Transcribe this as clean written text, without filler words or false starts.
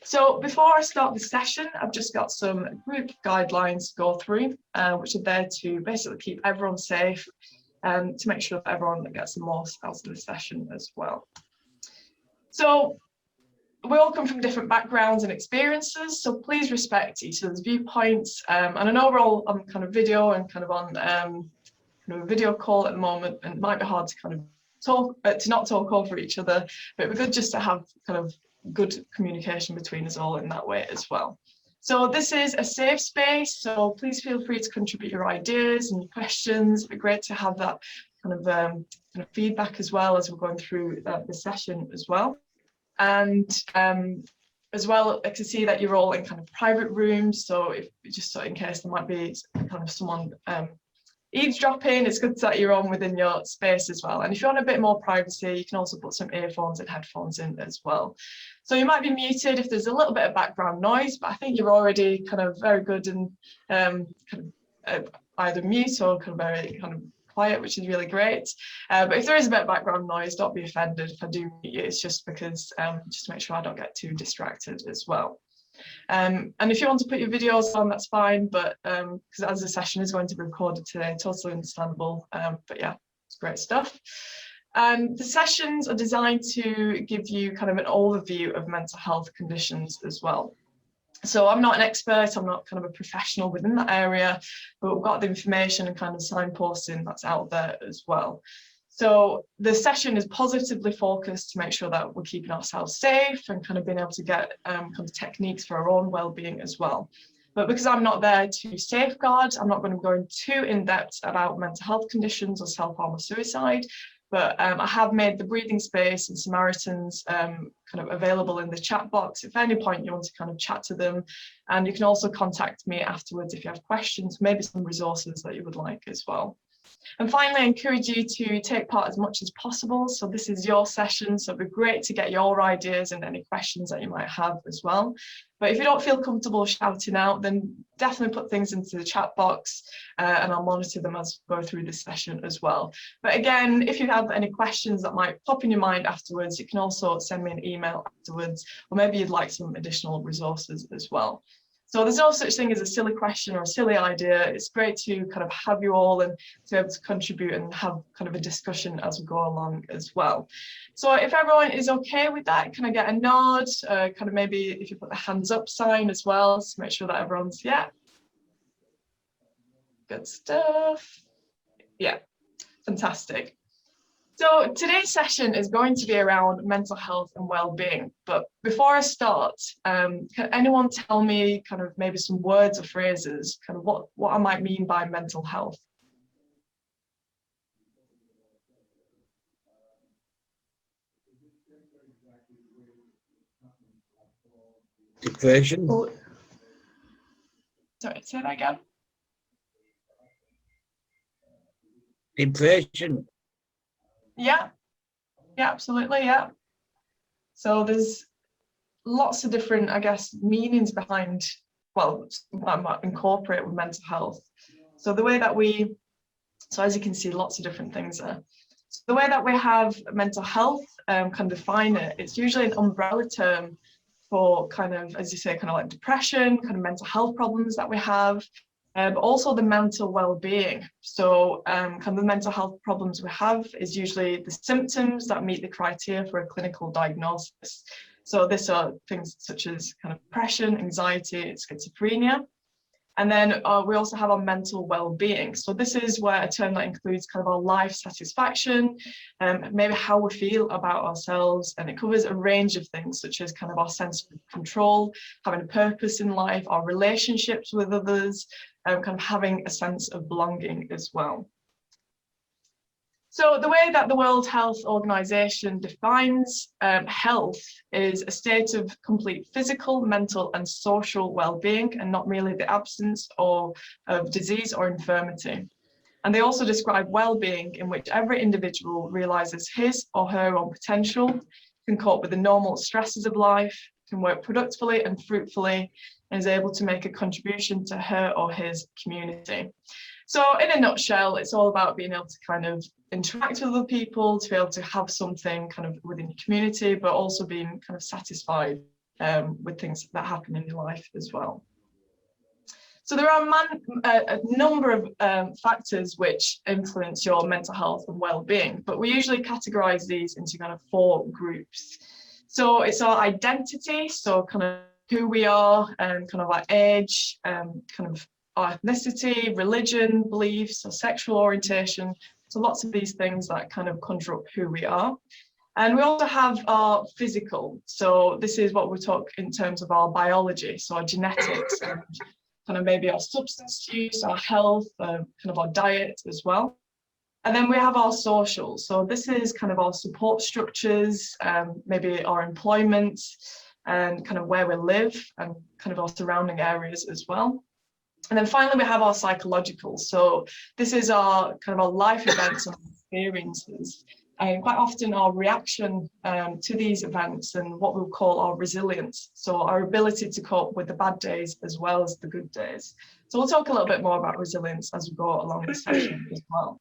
So before I start the session, I've just got some group guidelines to go through, which are there to basically keep everyone safe and to make sure that everyone gets the most out of the session as well. So we all come from different backgrounds and experiences, so please respect each other's viewpoints. And I know we're all on kind of video and kind of on a video call at the moment, and it might be hard to kind of talk, to not talk over each other, but it'd be good just to have kind of good communication between us all in that way as well. So this is a safe space, so please feel free to contribute your ideas and questions. It'd be great to have that kind of feedback as well as we're going through the session as well. And as well, I can see that you're all in kind of private rooms, so if just so in case there might be kind of someone eavesdropping, it's good that you're on within your space as well. And if you want a bit more privacy, you can also put some earphones and headphones in as well. So you might be muted if there's a little bit of background noise, but I think you're already kind of very good and either mute or kind of very kind of quiet, which is really great. But if there is a bit of background noise, don't be offended if I do mute you. It's just because just to make sure I don't get too distracted as well. And if you want to put your videos on, that's fine, but because as the session is going to be recorded today, totally understandable. But yeah, it's great stuff. And the sessions are designed to give you kind of an overview of mental health conditions as well. So I'm not an expert, I'm not kind of a professional within that area, but we've got the information and kind of signposting that's out there as well. So the session is positively focused to make sure that we're keeping ourselves safe and kind of being able to get kind of techniques for our own well-being as well. But because I'm not there to safeguard, I'm not going to go in too in-depth about mental health conditions or self-harm or suicide. But I have made the breathing space and Samaritans kind of available in the chat box if at any point you want to kind of chat to them. And you can also contact me afterwards if you have questions, maybe some resources that you would like as well. And finally, I encourage you to take part as much as possible. So this is your session, so it'd be great to get your ideas and any questions that you might have as well. But if you don't feel comfortable shouting out, then definitely put things into the chat box and I'll monitor them as we go through this session as well. But again, if you have any questions that might pop in your mind afterwards, you can also send me an email afterwards, or maybe you'd like some additional resources as well. So there's no such thing as a silly question or a silly idea. It's great to kind of have you all and to be able to contribute and have kind of a discussion as we go along as well. So if everyone is okay with that, can I get a nod? Kind of maybe if you put the hands up sign as well, to make sure that everyone's, yeah. Good stuff. Yeah, fantastic. So today's session is going to be around mental health and well-being. But before I start, can anyone tell me kind of maybe some words or phrases, kind of what I might mean by mental health? Depression. Oh, sorry, say that again. Depression. Yeah, absolutely, yeah. So there's lots of different, I guess, meanings behind, well, I might incorporate with mental health. So the way that so as you can see, lots of different things there. So the way that we have mental health can define it, it's usually an umbrella term for kind of, as you say, kind of like depression, kind of mental health problems that we have. But also the mental well-being. So kind of the mental health problems we have is usually the symptoms that meet the criteria for a clinical diagnosis. So these are things such as kind of depression, anxiety, schizophrenia. And then we also have our mental well-being. So this is where a term that includes kind of our life satisfaction, maybe how we feel about ourselves, and it covers a range of things such as kind of our sense of control, having a purpose in life, our relationships with others, kind of having a sense of belonging as well. So the way that the World Health Organization defines health is a state of complete physical, mental and social well-being, and not merely the absence of disease or infirmity. And they also describe well-being in which every individual realizes his or her own potential, can cope with the normal stresses of life, can work productively and fruitfully, and is able to make a contribution to her or his community. So in a nutshell, it's all about being able to kind of interact with other people, to be able to have something kind of within your community, but also being kind of satisfied with things that happen in your life as well. So there are a number of factors which influence your mental health and well-being, but we usually categorize these into kind of 4 groups. So it's our identity, so kind of who we are, and kind of our age, kind of our ethnicity, religion, beliefs, or sexual orientation. So lots of these things that kind of conjure up who we are. And we also have our physical. So this is what we talk in terms of our biology, so our genetics, and kind of maybe our substance use, our health, kind of our diet as well. And then we have our social. So this is kind of our support structures, maybe our employment, and kind of where we live, and kind of our surrounding areas as well. And then finally, we have our psychological. So this is our kind of our life events and experiences, and quite often our reaction to these events, and what we'll call our resilience. So our ability to cope with the bad days as well as the good days. So we'll talk a little bit more about resilience as we go along this session as well.